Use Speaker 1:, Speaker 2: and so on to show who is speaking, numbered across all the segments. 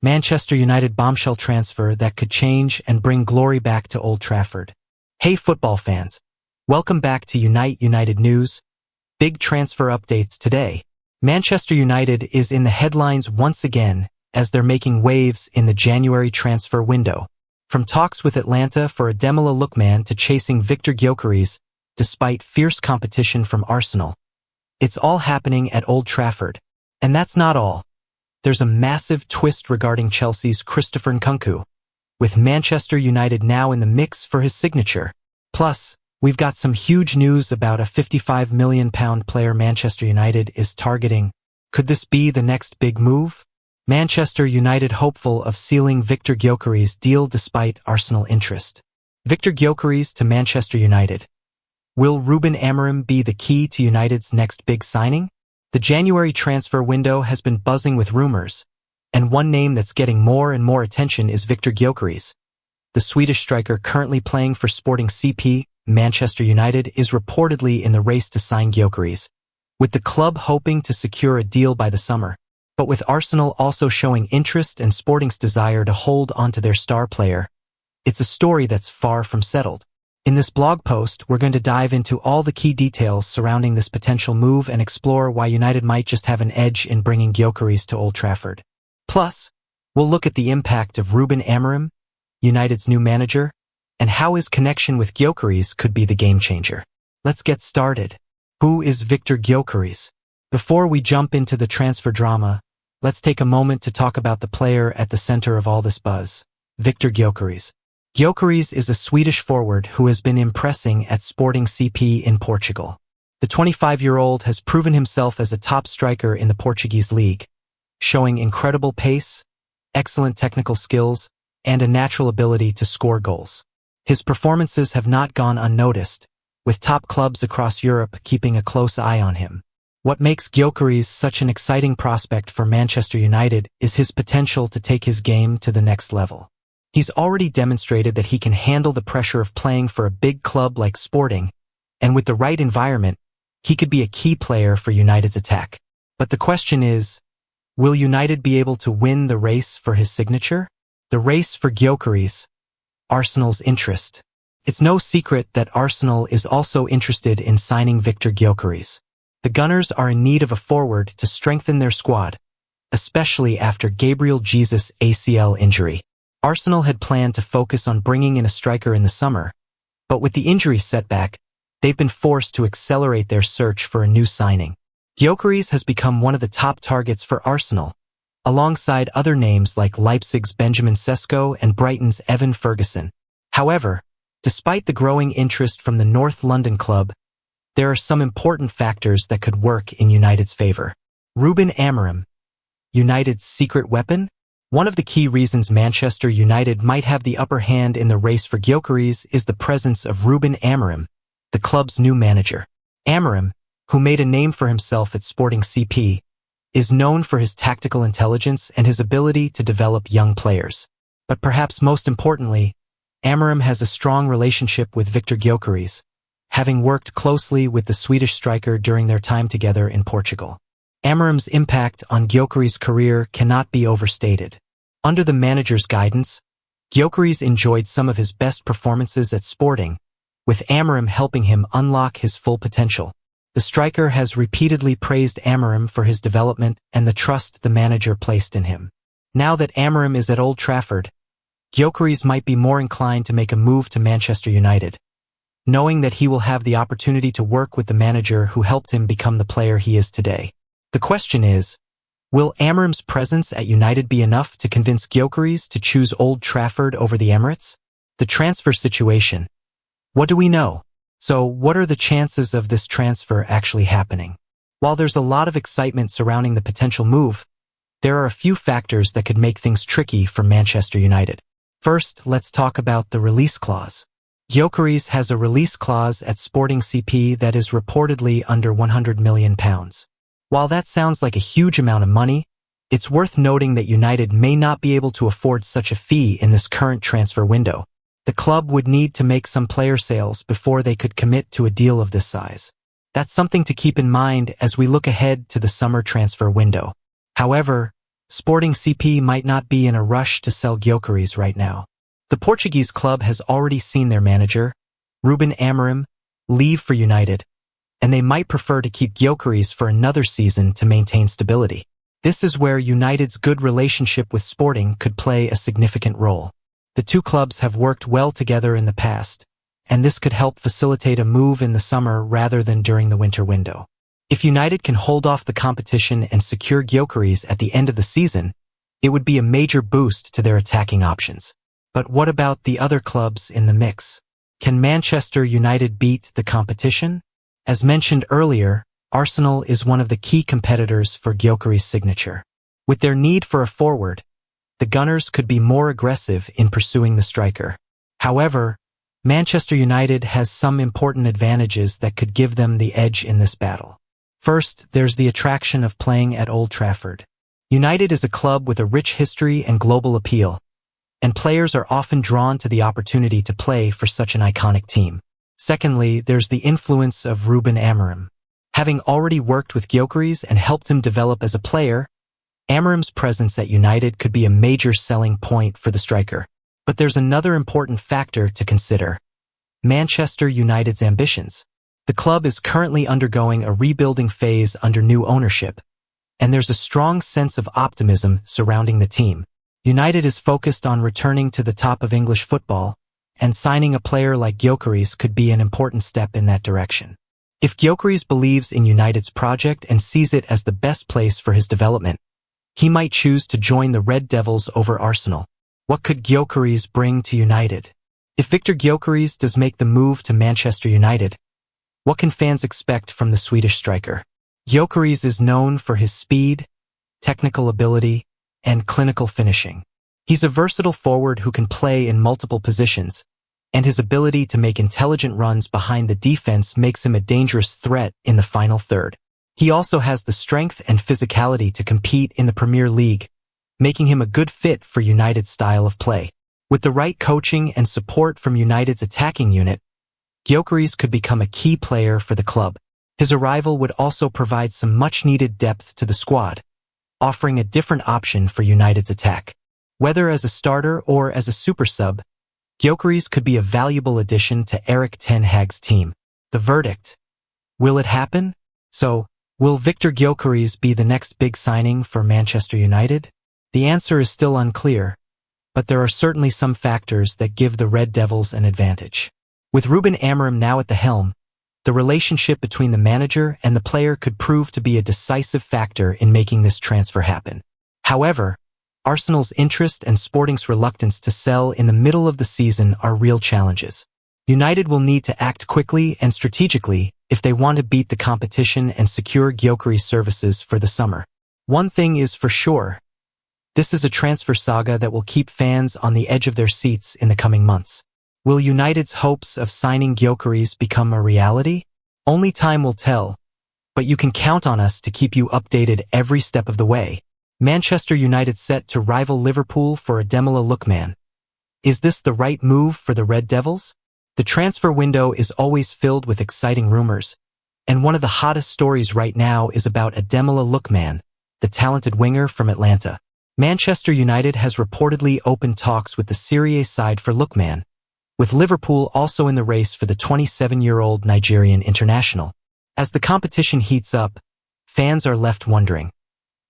Speaker 1: Manchester United bombshell transfer that could change and bring glory back to Old Trafford. Hey football fans, welcome back to United News. Big transfer updates today. Manchester United is in the headlines once again as they're making waves in the January transfer window. From talks with Atlanta for Ademola Lookman to chasing Victor Gyökeres despite fierce competition from Arsenal. It's all happening at Old Trafford. And that's not all. There's a massive twist regarding Chelsea's Christopher Nkunku, with Manchester United now in the mix for his signature. Plus, we've got some huge news about a £55 million player Manchester United is targeting. Could this be the next big move? Manchester United hopeful of sealing Victor Gyökeres' deal despite Arsenal interest. Victor Gyökeres to Manchester United. Will Ruben Amorim be the key to United's next big signing? The January transfer window has been buzzing with rumors, and one name that's getting more and more attention is Victor Gyökeres. The Swedish striker currently playing for Sporting CP, Manchester United, is reportedly in the race to sign Gyökeres, with the club hoping to secure a deal by the summer. But with Arsenal also showing interest and Sporting's desire to hold onto their star player, it's a story that's far from settled. In this blog post, we're going to dive into all the key details surrounding this potential move and explore why United might just have an edge in bringing Gyökeres to Old Trafford. Plus, we'll look at the impact of Ruben Amorim, United's new manager, and how his connection with Gyökeres could be the game changer. Let's get started. Who is Victor Gyökeres? Before we jump into the transfer drama, let's take a moment to talk about the player at the center of all this buzz, Victor Gyökeres. Gyökeres is a Swedish forward who has been impressing at Sporting CP in Portugal. The 25-year-old has proven himself as a top striker in the Portuguese league, showing incredible pace, excellent technical skills, and a natural ability to score goals. His performances have not gone unnoticed, with top clubs across Europe keeping a close eye on him. What makes Gyökeres such an exciting prospect for Manchester United is his potential to take his game to the next level. He's already demonstrated that he can handle the pressure of playing for a big club like Sporting, and with the right environment, he could be a key player for United's attack. But the question is, will United be able to win the race for his signature? The race for Gyökeres, Arsenal's interest. It's no secret that Arsenal is also interested in signing Victor Gyökeres. The Gunners are in need of a forward to strengthen their squad, especially after Gabriel Jesus' ACL injury. Arsenal had planned to focus on bringing in a striker in the summer, but with the injury setback, they've been forced to accelerate their search for a new signing. Gyökeres has become one of the top targets for Arsenal, alongside other names like Leipzig's Benjamin Sesko and Brighton's Evan Ferguson. However, despite the growing interest from the North London club, there are some important factors that could work in United's favor. Ruben Amorim, United's secret weapon? One of the key reasons Manchester United might have the upper hand in the race for Gyökeres is the presence of Ruben Amorim, the club's new manager. Amorim, who made a name for himself at Sporting CP, is known for his tactical intelligence and his ability to develop young players. But perhaps most importantly, Amorim has a strong relationship with Victor Gyökeres, having worked closely with the Swedish striker during their time together in Portugal. Amorim's impact on Gyökeres' career cannot be overstated. Under the manager's guidance, Gyökeres enjoyed some of his best performances at Sporting, with Amorim helping him unlock his full potential. The striker has repeatedly praised Amorim for his development and the trust the manager placed in him. Now that Amorim is at Old Trafford, Gyökeres might be more inclined to make a move to Manchester United, knowing that he will have the opportunity to work with the manager who helped him become the player he is today. The question is, will Amorim's presence at United be enough to convince Gyökeres to choose Old Trafford over the Emirates? The transfer situation. What do we know? So, what are the chances of this transfer actually happening? While there's a lot of excitement surrounding the potential move, there are a few factors that could make things tricky for Manchester United. First, let's talk about the release clause. Gyökeres has a release clause at Sporting CP that is reportedly under £100 million. While that sounds like a huge amount of money, it's worth noting that United may not be able to afford such a fee in this current transfer window. The club would need to make some player sales before they could commit to a deal of this size. That's something to keep in mind as we look ahead to the summer transfer window. However, Sporting CP might not be in a rush to sell Gyökeres right now. The Portuguese club has already seen their manager, Ruben Amorim, leave for United, and they might prefer to keep Gyökeres for another season to maintain stability. This is where United's good relationship with Sporting could play a significant role. The two clubs have worked well together in the past, and this could help facilitate a move in the summer rather than during the winter window. If United can hold off the competition and secure Gyökeres at the end of the season, it would be a major boost to their attacking options. But what about the other clubs in the mix? Can Manchester United beat the competition? As mentioned earlier, Arsenal is one of the key competitors for Gyökeres' signature. With their need for a forward, the Gunners could be more aggressive in pursuing the striker. However, Manchester United has some important advantages that could give them the edge in this battle. First, there's the attraction of playing at Old Trafford. United is a club with a rich history and global appeal, and players are often drawn to the opportunity to play for such an iconic team. Secondly, there's the influence of Ruben Amorim. Having already worked with Gyökeres and helped him develop as a player, Amorim's presence at United could be a major selling point for the striker. But there's another important factor to consider: Manchester United's ambitions. The club is currently undergoing a rebuilding phase under new ownership, and there's a strong sense of optimism surrounding the team. United is focused on returning to the top of English football, and signing a player like Gyökeres could be an important step in that direction. If Gyökeres believes in United's project and sees it as the best place for his development, he might choose to join the Red Devils over Arsenal. What could Gyökeres bring to United? If Victor Gyökeres does make the move to Manchester United, what can fans expect from the Swedish striker? Gyökeres is known for his speed, technical ability, and clinical finishing. He's a versatile forward who can play in multiple positions, and his ability to make intelligent runs behind the defense makes him a dangerous threat in the final third. He also has the strength and physicality to compete in the Premier League, making him a good fit for United's style of play. With the right coaching and support from United's attacking unit, Gyökeres could become a key player for the club. His arrival would also provide some much-needed depth to the squad, offering a different option for United's attack. Whether as a starter or as a super sub, Gyökeres could be a valuable addition to Erik ten Hag's team. The verdict: will it happen? So, will Victor Gyökeres be the next big signing for Manchester United? The answer is still unclear, but there are certainly some factors that give the Red Devils an advantage. With Ruben Amorim now at the helm, the relationship between the manager and the player could prove to be a decisive factor in making this transfer happen. However, Arsenal's interest and Sporting's reluctance to sell in the middle of the season are real challenges. United will need to act quickly and strategically if they want to beat the competition and secure Gyökeres' services for the summer. One thing is for sure: this is a transfer saga that will keep fans on the edge of their seats in the coming months. Will United's hopes of signing Gyökeres become a reality? Only time will tell, but you can count on us to keep you updated every step of the way. Manchester United set to rival Liverpool for Ademola Lookman. Is this the right move for the Red Devils? The transfer window is always filled with exciting rumors, and one of the hottest stories right now is about Ademola Lookman, the talented winger from Atlanta. Manchester United has reportedly opened talks with the Serie A side for Lookman, with Liverpool also in the race for the 27-year-old Nigerian international. As the competition heats up, fans are left wondering,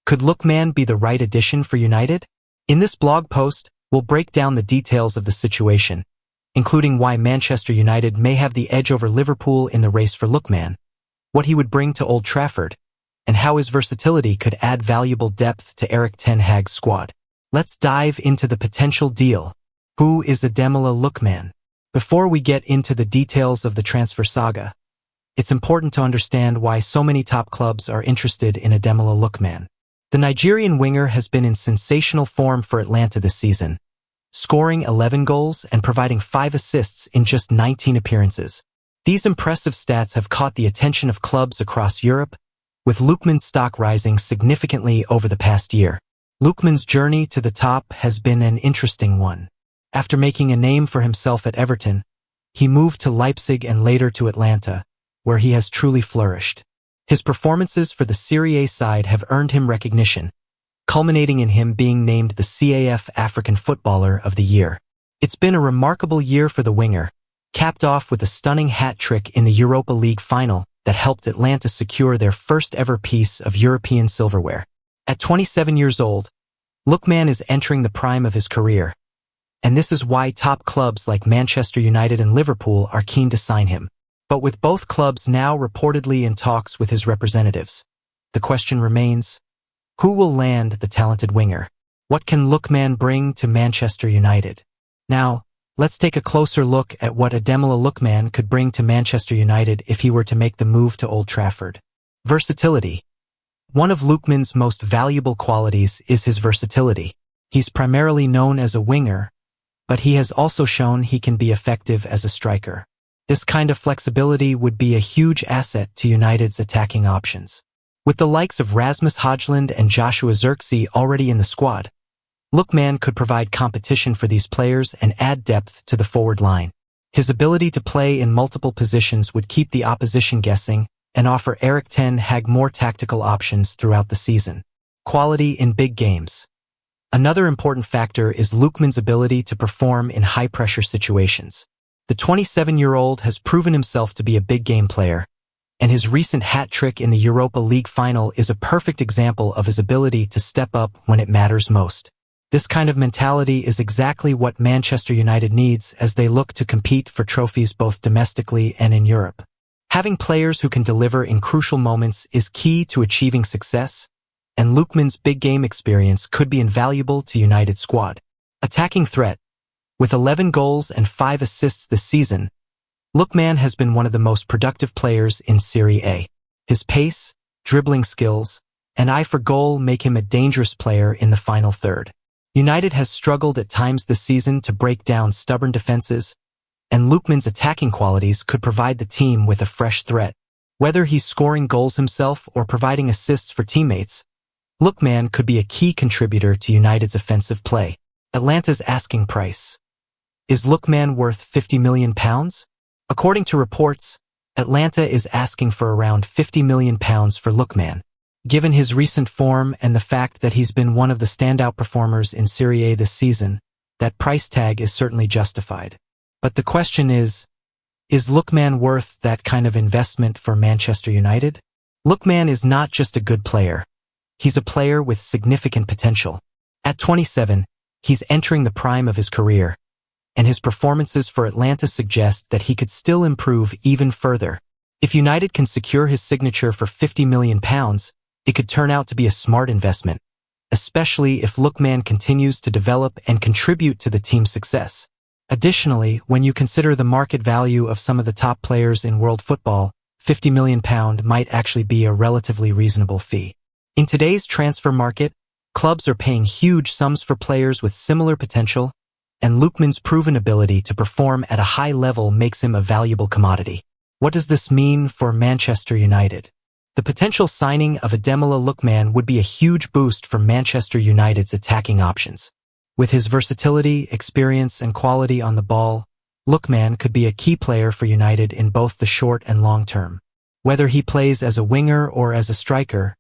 Speaker 1: could Lookman be the right addition for United? In this blog post, we'll break down the details of the situation, including why Manchester United may have the edge over Liverpool in the race for Lookman, what he would bring to Old Trafford, and how his versatility could add valuable depth to Erik ten Hag's squad. Let's dive into the potential deal. Who is Ademola Lookman? Before we get into the details of the transfer saga, it's important to understand why so many top clubs are interested in Ademola Lookman. The Nigerian winger has been in sensational form for Atlanta this season, scoring 11 goals and providing 5 assists in just 19 appearances. These impressive stats have caught the attention of clubs across Europe, with Lookman's stock rising significantly over the past year. Lookman's journey to the top has been an interesting one. After making a name for himself at Everton, he moved to Leipzig and later to Atlanta, where he has truly flourished. His performances for the Serie A side have earned him recognition, culminating in him being named the CAF African Footballer of the Year. It's been a remarkable year for the winger, capped off with a stunning hat trick in the Europa League final that helped Atlanta secure their first ever piece of European silverware. At 27 years old, Lookman is entering the prime of his career, and this is why top clubs like Manchester United and Liverpool are keen to sign him. But with both clubs now reportedly in talks with his representatives, the question remains, who will land the talented winger? What can Lookman bring to Manchester United? Now, let's take a closer look at what Ademola Lookman could bring to Manchester United if he were to make the move to Old Trafford. Versatility. One of Lookman's most valuable qualities is his versatility. He's primarily known as a winger, but he has also shown he can be effective as a striker. This kind of flexibility would be a huge asset to United's attacking options. With the likes of Rasmus Højlund and Joshua Zirkzee already in the squad, Lookman could provide competition for these players and add depth to the forward line. His ability to play in multiple positions would keep the opposition guessing and offer Erik ten Hag more tactical options throughout the season. Quality in big games. Another important factor is Lookman's ability to perform in high-pressure situations. The 27-year-old has proven himself to be a big-game player, and his recent hat trick in the Europa League final is a perfect example of his ability to step up when it matters most. This kind of mentality is exactly what Manchester United needs as they look to compete for trophies both domestically and in Europe. Having players who can deliver in crucial moments is key to achieving success, and Lookman's big-game experience could be invaluable to United's squad. Attacking threat. With 11 goals and 5 assists this season, Lookman has been one of the most productive players in Serie A. His pace, dribbling skills, and eye for goal make him a dangerous player in the final third. United has struggled at times this season to break down stubborn defenses, and Lookman's attacking qualities could provide the team with a fresh threat. Whether he's scoring goals himself or providing assists for teammates, Lookman could be a key contributor to United's offensive play. Atlanta's asking price. Is Lookman worth £50 million? According to reports, Atlanta is asking for around £50 million for Lookman. Given his recent form and the fact that he's been one of the standout performers in Serie A this season, that price tag is certainly justified. But the question is Lookman worth that kind of investment for Manchester United? Lookman is not just a good player. He's a player with significant potential. At 27, he's entering the prime of his career, and his performances for Atlanta suggest that he could still improve even further. If United can secure his signature for £50 million, it could turn out to be a smart investment, especially if Lookman continues to develop and contribute to the team's success. Additionally, when you consider the market value of some of the top players in world football, £50 million might actually be a relatively reasonable fee. In today's transfer market, clubs are paying huge sums for players with similar potential, and Lookman's proven ability to perform at a high level makes him a valuable commodity. What does this mean for Manchester United? The potential signing of Ademola Lookman would be a huge boost for Manchester United's attacking options. With his versatility, experience, and quality on the ball, Lookman could be a key player for United in both the short and long term. Whether he plays as a winger or as a striker,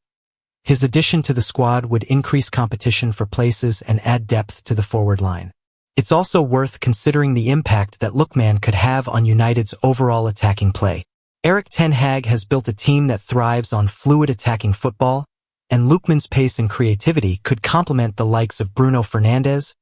Speaker 1: his addition to the squad would increase competition for places and add depth to the forward line. It's also worth considering the impact that Lookman could have on United's overall attacking play. Erik ten Hag has built a team that thrives on fluid attacking football, and Lookman's pace and creativity could complement the likes of Bruno Fernandes,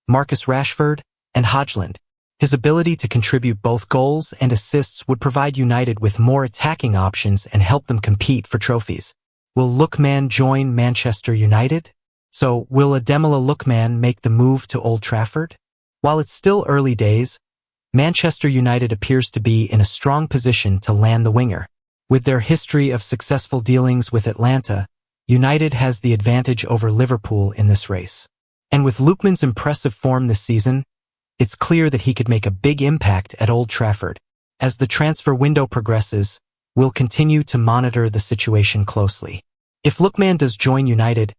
Speaker 1: Marcus Rashford, and Højlund. His ability to contribute both goals and assists would provide United with more attacking options and help them compete for trophies. Will Lookman join Manchester United? So, will Ademola Lookman make the move to Old Trafford? While it's still early days, Manchester United appears to be in a strong position to land the winger. With their history of successful dealings with Atlanta, United has the advantage over Liverpool in this race. And with Lookman's impressive form this season, it's clear that he could make a big impact at Old Trafford. As the transfer window progresses, we'll continue to monitor the situation closely. If Lookman does join United,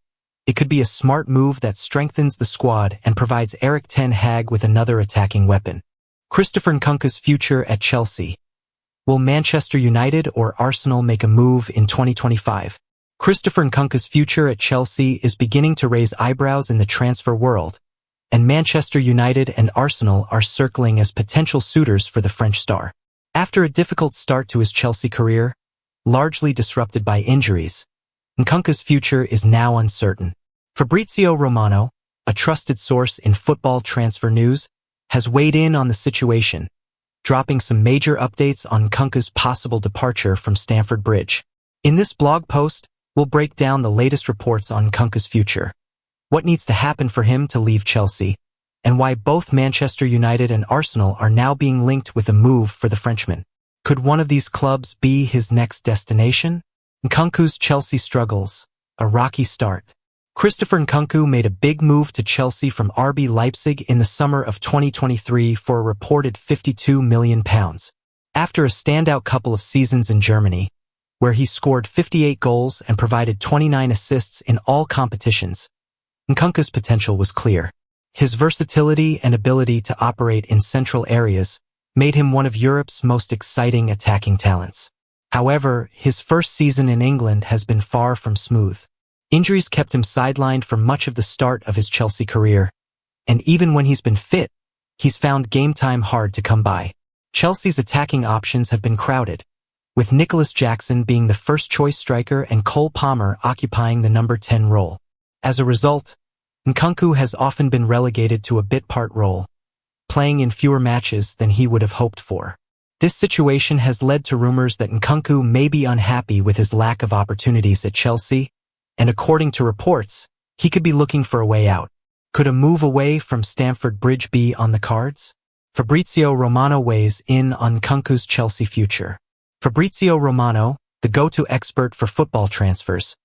Speaker 1: it could be a smart move that strengthens the squad and provides Erik ten Hag with another attacking weapon. Christopher Nkunku's future at Chelsea. Will Manchester United or Arsenal make a move in 2025? Christopher Nkunku's future at Chelsea is beginning to raise eyebrows in the transfer world, and Manchester United and Arsenal are circling as potential suitors for the French star. After a difficult start to his Chelsea career, largely disrupted by injuries, Nkunku's future is now uncertain. Fabrizio Romano, a trusted source in football transfer news, has weighed in on the situation, dropping some major updates on Nkunku's possible departure from Stamford Bridge. In this blog post, we'll break down the latest reports on Nkunku's future, what needs to happen for him to leave Chelsea, and why both Manchester United and Arsenal are now being linked with a move for the Frenchman. Could one of these clubs be his next destination? Nkunku's Chelsea struggles, a rocky start. Christopher Nkunku made a big move to Chelsea from RB Leipzig in the summer of 2023 for a reported £52 million. After a standout couple of seasons in Germany, where he scored 58 goals and provided 29 assists in all competitions, Nkunku's potential was clear. His versatility and ability to operate in central areas made him one of Europe's most exciting attacking talents. However, his first season in England has been far from smooth. Injuries kept him sidelined for much of the start of his Chelsea career, and even when he's been fit, he's found game time hard to come by. Chelsea's attacking options have been crowded, with Nicholas Jackson being the first-choice striker and Cole Palmer occupying the number 10 role. As a result, Nkunku has often been relegated to a bit-part role, playing in fewer matches than he would have hoped for. This situation has led to rumors that Nkunku may be unhappy with his lack of opportunities at Chelsea, and according to reports, he could be looking for a way out. Could a move away from Stamford Bridge be on the cards? Fabrizio Romano weighs in on Nkunku's Chelsea future. Fabrizio Romano, the go-to expert for football transfers,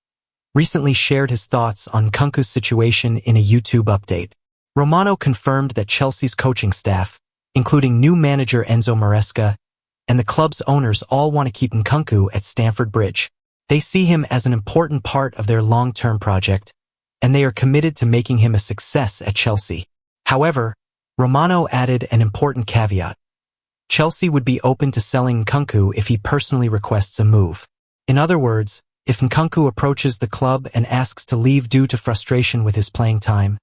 Speaker 1: recently shared his thoughts on Nkunku's situation in a YouTube update. Romano confirmed that Chelsea's coaching staff, including new manager Enzo Maresca, and the club's owners all want to keep Nkunku at Stamford Bridge. They see him as an important part of their long-term project, and they are committed to making him a success at Chelsea. However, Romano added an important caveat. Chelsea would be open to selling Nkunku if he personally requests a move. In other words, if Nkunku approaches the club and asks to leave due to frustration with his playing time,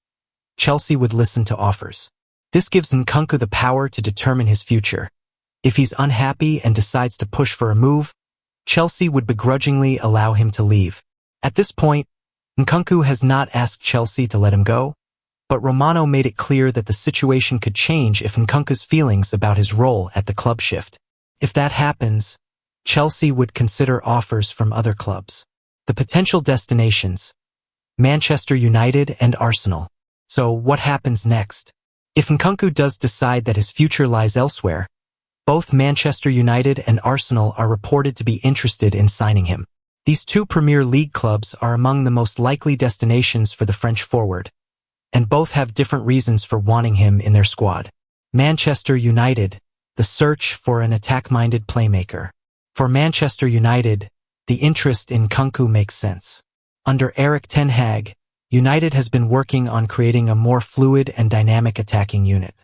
Speaker 1: Chelsea would listen to offers. This gives Nkunku the power to determine his future. If he's unhappy and decides to push for a move, Chelsea would begrudgingly allow him to leave. At this point, Nkunku has not asked Chelsea to let him go, but Romano made it clear that the situation could change if Nkunku's feelings about his role at the club shift. If that happens, Chelsea would consider offers from other clubs. The potential destinations: Manchester United and Arsenal. So what happens next? If Nkunku does decide that his future lies elsewhere, both Manchester United and Arsenal are reported to be interested in signing him. These two Premier League clubs are among the most likely destinations for the French forward, and both have different reasons for wanting him in their squad. Manchester United, the search for an attack-minded playmaker. For Manchester United, the interest in Nkunku makes sense. Under Erik ten Hag, United has been working on creating a more fluid and dynamic attacking unit.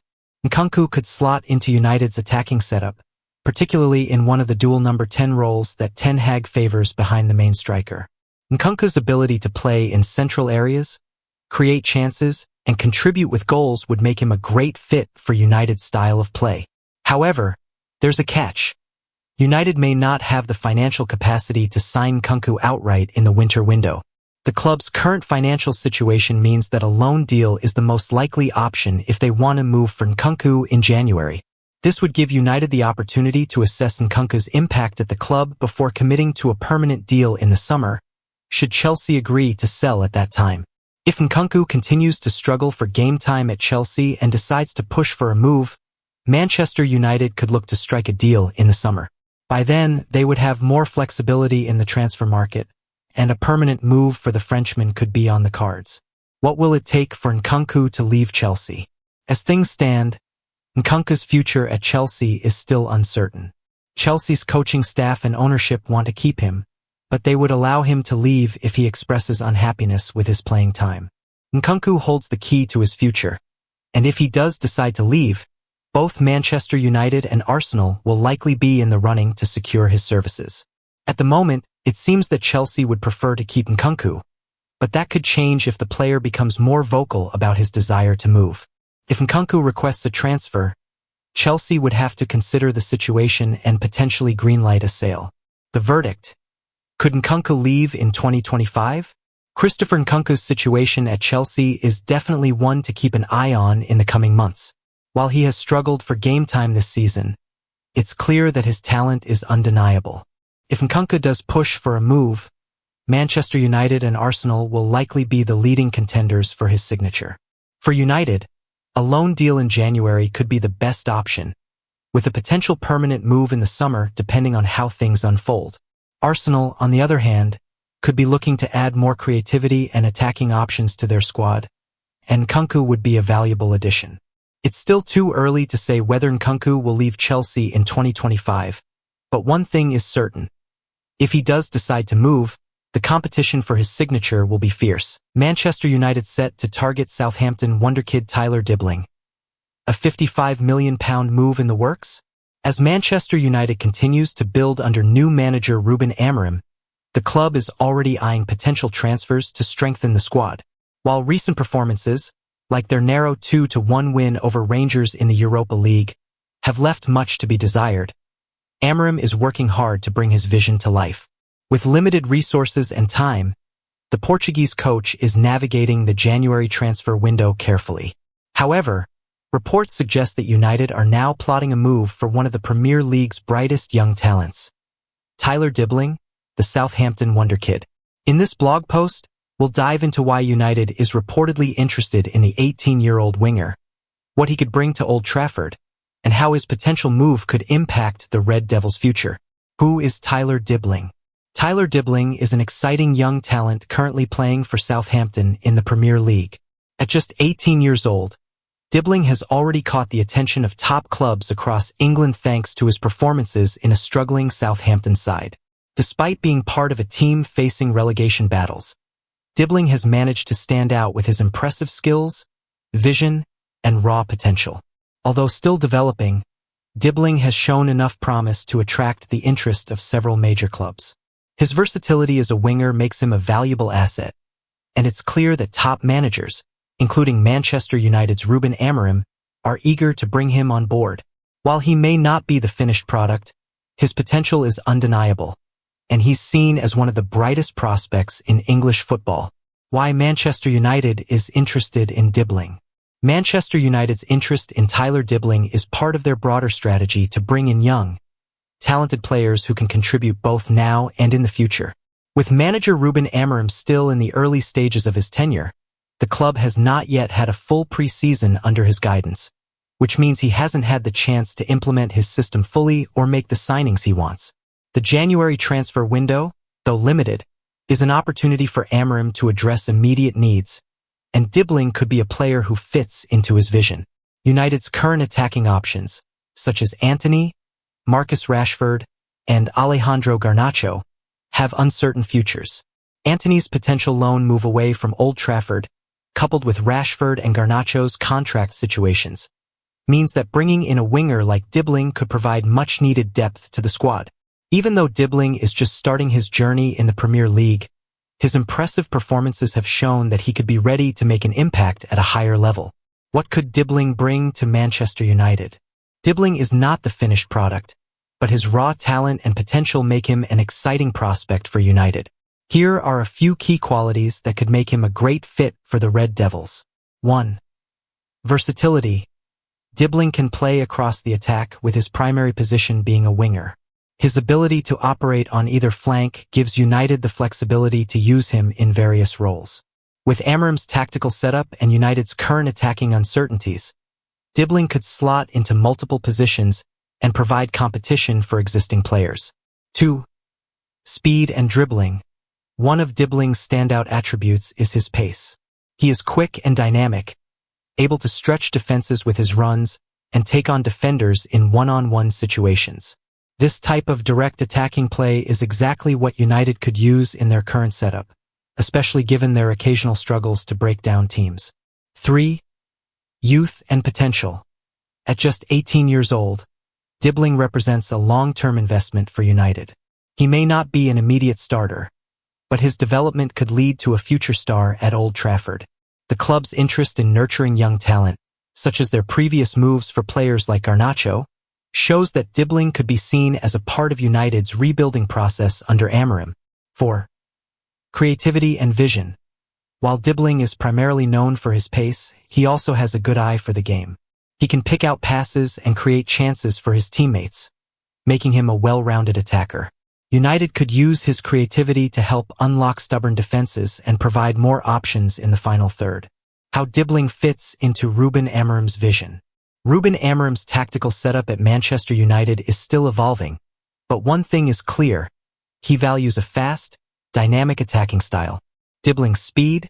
Speaker 1: Nkunku could slot into United's attacking setup, particularly in one of the dual number 10 roles that Ten Hag favors behind the main striker. Nkunku's ability to play in central areas, create chances, and contribute with goals would make him a great fit for United's style of play. However, there's a catch. United may not have the financial capacity to sign Nkunku outright in the winter window. The club's current financial situation means that a loan deal is the most likely option if they want to move for Nkunku in January. This would give United the opportunity to assess Nkunku's impact at the club before committing to a permanent deal in the summer, should Chelsea agree to sell at that time. If Nkunku continues to struggle for game time at Chelsea and decides to push for a move, Manchester United could look to strike a deal in the summer. By then, they would have more flexibility in the transfer market, and a permanent move for the Frenchman could be on the cards. What will it take for Nkunku to leave Chelsea? As things stand, Nkunku's future at Chelsea is still uncertain. Chelsea's coaching staff and ownership want to keep him, but they would allow him to leave if he expresses unhappiness with his playing time. Nkunku holds the key to his future, and if he does decide to leave, both Manchester United and Arsenal will likely be in the running to secure his services. At the moment, It seems that Chelsea would prefer to keep Nkunku, but that could change if the player becomes more vocal about his desire to move. If Nkunku requests a transfer, Chelsea would have to consider the situation and potentially greenlight a sale. The verdict: could Nkunku leave in 2025? Christopher Nkunku's situation at Chelsea is definitely one to keep an eye on in the coming months. While he has struggled for game time this season, it's clear that his talent is undeniable. If Nkunku does push for a move, Manchester United and Arsenal will likely be the leading contenders for his signature. For United, a loan deal in January could be the best option, with a potential permanent move in the summer depending on how things unfold. Arsenal, on the other hand, could be looking to add more creativity and attacking options to their squad, and Nkunku would be a valuable addition. It's still too early to say whether Nkunku will leave Chelsea in 2025, but one thing is certain. If he does decide to move, the competition for his signature will be fierce. Manchester United set to target Southampton wonderkid Tyler Dibbling. A £55 million move in the works? As Manchester United continues to build under new manager Ruben Amorim, the club is already eyeing potential transfers to strengthen the squad. While recent performances, like their narrow 2-1 win over Rangers in the Europa League, have left much to be desired, Amorim is working hard to bring his vision to life. With limited resources and time, the Portuguese coach is navigating the January transfer window carefully. However, reports suggest that United are now plotting a move for one of the Premier League's brightest young talents, Tyler Dibbling, the Southampton wonderkid. In this blog post, we'll dive into why United is reportedly interested in the 18-year-old winger, what he could bring to Old Trafford, and how his potential move could impact the Red Devils' future. Who is Tyler Dibbling? Tyler Dibbling is an exciting young talent currently playing for Southampton in the Premier League. At just 18 years old, Dibbling has already caught the attention of top clubs across England thanks to his performances in a struggling Southampton side. Despite being part of a team facing relegation battles, Dibbling has managed to stand out with his impressive skills, vision, and raw potential. Although still developing, Dibbling has shown enough promise to attract the interest of several major clubs. His versatility as a winger makes him a valuable asset, and it's clear that top managers, including Manchester United's Ruben Amorim, are eager to bring him on board. While he may not be the finished product, his potential is undeniable, and he's seen as one of the brightest prospects in English football. Why Manchester United is interested in Dibbling. Manchester United's interest in Tyler Dibbling is part of their broader strategy to bring in young, talented players who can contribute both now and in the future. With manager Ruben Amorim still in the early stages of his tenure, the club has not yet had a full pre-season under his guidance, which means he hasn't had the chance to implement his system fully or make the signings he wants. The January transfer window, though limited, is an opportunity for Amorim to address immediate needs, and Dibbling could be a player who fits into his vision. United's current attacking options, such as Antony, Marcus Rashford, and Alejandro Garnacho, have uncertain futures. Antony's potential loan move away from Old Trafford, coupled with Rashford and Garnacho's contract situations, means that bringing in a winger like Dibbling could provide much-needed depth to the squad. Even though Dibbling is just starting his journey in the Premier League, his impressive performances have shown that he could be ready to make an impact at a higher level. What could Dibbling bring to Manchester United? Dibbling is not the finished product, but his raw talent and potential make him an exciting prospect for United. Here are a few key qualities that could make him a great fit for the Red Devils. 1. Versatility. Dibbling can play across the attack with his primary position being a winger. His ability to operate on either flank gives United the flexibility to use him in various roles. With Amorim's tactical setup and United's current attacking uncertainties, Dibbling could slot into multiple positions and provide competition for existing players. 2. Speed and dribbling. One of Dibbling's standout attributes is his pace. He is quick and dynamic, able to stretch defenses with his runs and take on defenders in one-on-one situations. This type of direct attacking play is exactly what United could use in their current setup, especially given their occasional struggles to break down teams. 3. Youth and potential. At just 18 years old, Dibbling represents a long-term investment for United. He may not be an immediate starter, but his development could lead to a future star at Old Trafford. The club's interest in nurturing young talent, such as their previous moves for players like Garnacho, shows that Dibbling could be seen as a part of United's rebuilding process under Amorim. 4. Creativity and vision. While Dibbling is primarily known for his pace, he also has a good eye for the game. He can pick out passes and create chances for his teammates, making him a well-rounded attacker. United could use his creativity to help unlock stubborn defenses and provide more options in the final third. How Dibbling fits into Ruben Amorim's vision. Ruben Amorim's tactical setup at Manchester United is still evolving, but one thing is clear: he values a fast, dynamic attacking style. Dibbling's speed,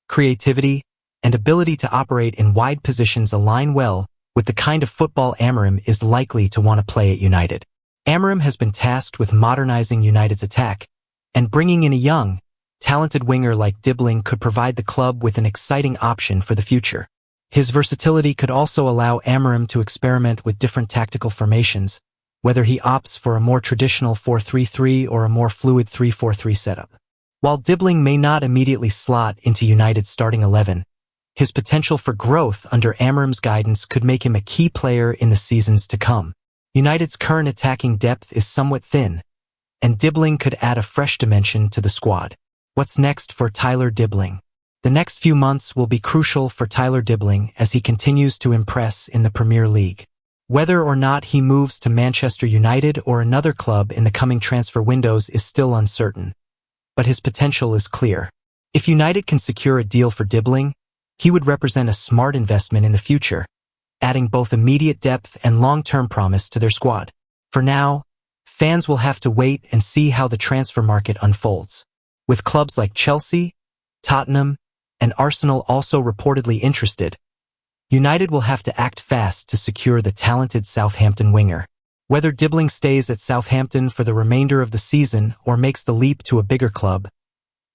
Speaker 1: creativity, and ability to operate in wide positions align well with the kind of football Amorim is likely to want to play at United. Amorim has been tasked with modernizing United's attack, and bringing in a young, talented winger like Dibbling could provide the club with an exciting option for the future. His versatility could also allow Amorim to experiment with different tactical formations, whether he opts for a more traditional 4-3-3 or a more fluid 3-4-3 setup. While Dibbling may not immediately slot into United's starting 11, his potential for growth under Amorim's guidance could make him a key player in the seasons to come. United's current attacking depth is somewhat thin, and Dibbling could add a fresh dimension to the squad. What's next for Tyler Dibbling? The next few months will be crucial for Tyler Dibbling as he continues to impress in the Premier League. Whether or not he moves to Manchester United or another club in the coming transfer windows is still uncertain, but his potential is clear. If United can secure a deal for Dibbling, he would represent a smart investment in the future, adding both immediate depth and long-term promise to their squad. For now, fans will have to wait and see how the transfer market unfolds. With clubs like Chelsea, Tottenham, and Arsenal also reportedly interested, United will have to act fast to secure the talented Southampton winger. Whether Dibbling stays at Southampton for the remainder of the season or makes the leap to a bigger club,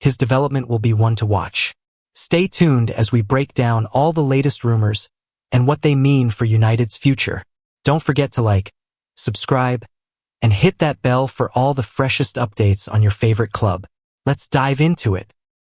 Speaker 1: his development will be one to watch. Stay tuned as we break down all the latest rumors and what they mean for United's future. Don't forget to like, subscribe, and hit that bell for all the freshest updates on your favorite club. Let's dive into it.